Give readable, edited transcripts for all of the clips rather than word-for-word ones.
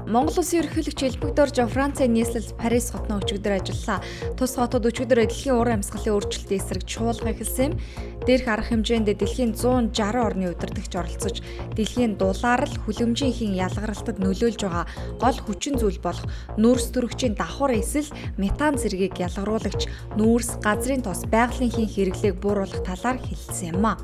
Монгол Улсын ерөнхийлөгч элбэгдорж Францын нийслэл Парис хотно өчигдөр ажиллалаа. Тус хотод өчигдөр дэлхийн уран амьсгалын өөрчлөлтийн эсрэг чуулга эхэлсэн юм. Дээрх арга хэмжээнд дэлхийн 160 орны удирдагч оролцож, дэлхийн дулаар л хүлэмжийнхэн ялгаралтад нөлөөлж байгаа гол хүчин зүйл болох нүүрс төрөгчийн давхар эсвэл метан зэргийг ялгаруулагч нүүрс газрын тос байгалийн хэрэглээг бууруулах талаар хэлсэн юм а.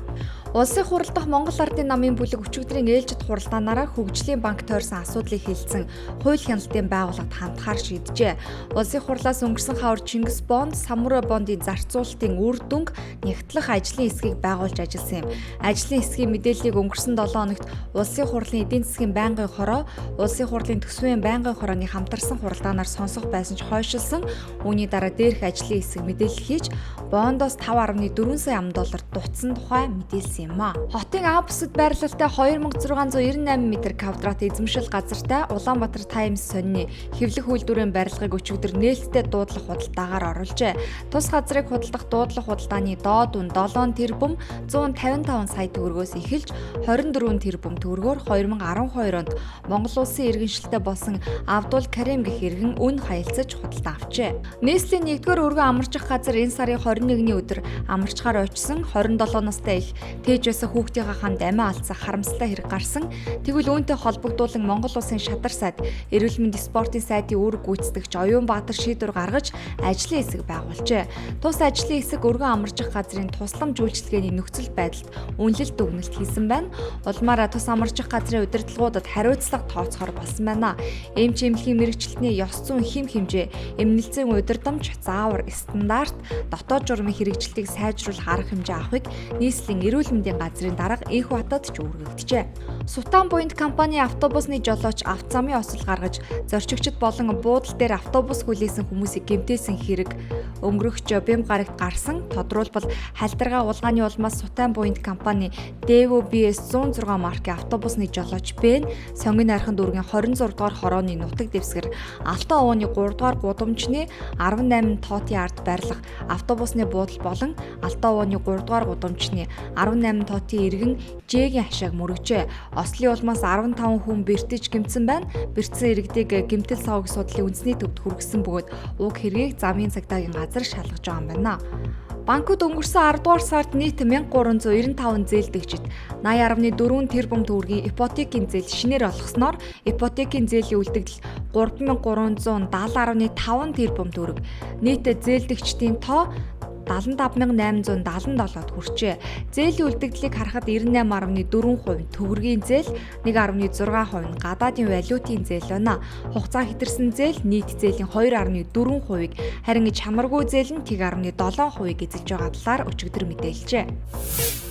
Улсын хурал дахь Монгол Ардын намын бүлэг өчигдрийн ээлжид хуралдаанаараа хөгжлийн банк тойрсон асуудлыг хэлсэн хууль хяналтын байгууллагад хандахаар шийджээ. Улсын хурлаас өнгөрсөн хавар Чингис бонд, Самурай бондын зарцуулалтын үр дүнг нягтлах ажлын хэсгийг байгуулж ажилласан юм. Ажлын хэсгийн мэдээллийг өнгөрсөн 7 хоногт Улсын хурлын эдийн засгийн байнгын хороо, Улсын хурлын төсвийн байнгын хорооны хамтарсан хуралдаанаар сонсох байсан ч хойшилсан. Үүний дараа дээрх ажлын хэсэг мэдээлэл хийж бондоос 5.4 сая $5 дутсан тухай мэдээлсэн юм а. Хотын А бүсэд байрлалтай 2698 м2 эзэмшил газартай Улаанбаатар Таймс сонины хэвлэх үйлдвэрийн барилгыг өчигдөр нээлттэй дуудлах худалдаагаар оруулжээ. Тус газрыг худалдах дуудлах худалдааны доод үн 7 тэрбум 155 сая төгрөгөөс эхэлж 24 тэрбум төгрөгөөр 2012 онд Монгол Улсын иргэншилтэй болсон Абдул Карим гэх иргэн үн хаялцаж худалдаа авчээ. Нийслэлийн 1-р өргөн амарчих газар энэ сарын 21-ний өдөр амарчгаар очсон 27 настай их тээж байсан хүүхдийнхээ хамт амиа алдсан харамсалтай хэрэг гарсан. Тэгвэл үүнтэй холбогдуулан Монгол Улсын шадар сайд, эрүүл мэндийн спортын сайдын үүрэг гүйцэтгэгч Оюунбаатар шийдвэр гаргаж ажлын хэсэг байгуулжээ. Тус ажлын хэсэг өргөн амарчих газрын тусламж үйлчилгээний нөхцөл байдалд үнэлэлт дүгнэлт хийсэн байна. Улмаараа тус амарчих газрын удирдлагуудад хариуцлага тооцохоор болсон байна. Эмч эмнэлгийн мэрэгчлэлтний ёс зүйн хэм хэмжээ, эмнэлзэн удирдамж, заавар, стандарт, дотоод журмын хэрэгжилтийг сайжруулах арга хэмжээ авахыг нийслэлийн эрүүл мэндийн газрын дарга Энх Батад ч үүргэвджээ. Сутан Point компани автобусны жолооч авто замын осол гаргаж зорчигчд болон буудал дээр автобус хүлээсэн хүмүүсийг гэмтээсэн хэрэг өнгөрөх бям гарагт гарсан. Тодруулбал халдваргаа улгааны улмаас Сутан Point компани Devo BS 106 маркийн автобусны жолооч Бэн Сонгон найрхан дүүргийн 26 дугаар хорооны нутаг дэвсгэр Алтан овооны 3 дугаар гудамжны 18 тоотын ард барилга автобусны буудал болон Алтан овооны 3 дугаар гудамжны 18 тоотын иргэн Жэгийн хашааг мөрөгжээ. Ослын улмаас 15 хүн бэртэж гэмтсэн байна. Бэртсэн иргэдийг гэмтэл савг судлалын үндэсний төвд хүргэсэн бөгөөд уг хэргийг замын цагдаагийн газар шалгаж байгаа юм байна. Банкуд өнгөрсөн 10 дугаар сард нийт 1395 зээлдэгчид 80.4 тэрбум төгрөгийн ипотекийн зээл шинээр олгосноор ипотекийн зээлийн үлдэгдэл 3370.5 тэрбум төгрөг. Нийт зээлдэгчдийн тоо 75877-д хүрчээ. Зээлийн үлдэгдлийг харахад 98.4% төгрөгийн зээл, 1.6% нь гадаадын валютын зээл байна. Хугацаа хэтэрсэн зээл нийт зээлийн 2.4%-ийг, харин чанаргүй зээл нь 1.7%-ийг эзэлж байгаа талаар өчигдөр мэдээлжээ.